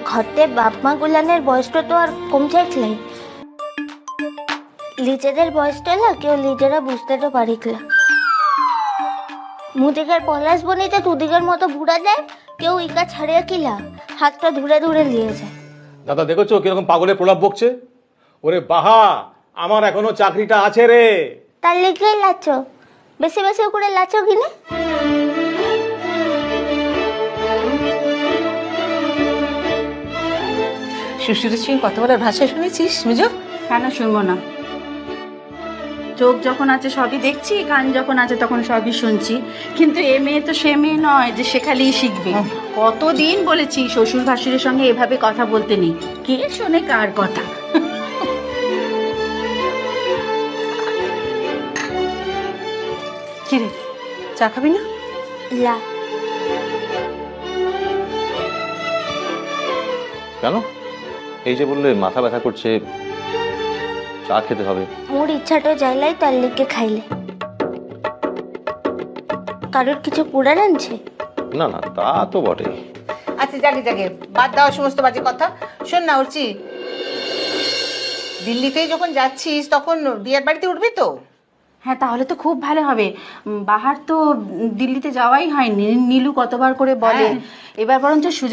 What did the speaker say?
ঘরতে বাপ মা গুলানের বয়সটা তো আর কম চাইছিলাই, নিজেদের বয়সটা না কেউ নিজেরা বুঝতে তো পারিকলা। মুদিকের পলাশ বনিতে দুদিকের মতো বুড়া যায়, কেউ ইকা ছাড়িয়া কিলা হাতটা ধরে ধরে নিয়ে যায়। দাদা দেখেছো কিরকম পাগলের প্রলাপ বকছে? ওরে বাহা, আমার এখনো চাকরিটা আছে রে। তার লিখেই লাচো, বেশি বেশি করে লাচো কিনে। শ্বশুরের সঙ্গে কত বলার ভাষা শুনেছিস মেজো? কেন শুনবো না? চোখ যখন আছে সবই দেখছি, কান যখন আছে তখন সবই শুনছি, কিন্তু এ মেয়ে তো সে মেয়ে নয় যে শেখালেই শিখবে। কতদিন বলেছি শ্বশুর ভাসুরের সঙ্গে এভাবে কথা বলতে নেই, কে শোনে কার কথা। কিরে, চা খাবি না? লা কেন? এই যে বললে মাথা ব্যথা করছে, চা খেতে হবে। মোর ইচ্ছাটা যাইলাই তার লিখে খাইলে। কারোর কিছু পুরান আনছে? না না, তা তো বটে। আচ্ছা জাগে জাগে, বাদ দাও সমস্ত বাজে কথা। শোন না উর্চি, দিল্লিতেই যখন যাচ্ছিস তখন দিয়ার বাড়িতে উঠবি তো? হ্যাঁ, তাহলে তো খুব ভালো হবে। বাহার তো দিল্লিতে যাওয়াই হয়নি, নীলু কতবার করে বলে। এবার বরঞ্চ সুযোগ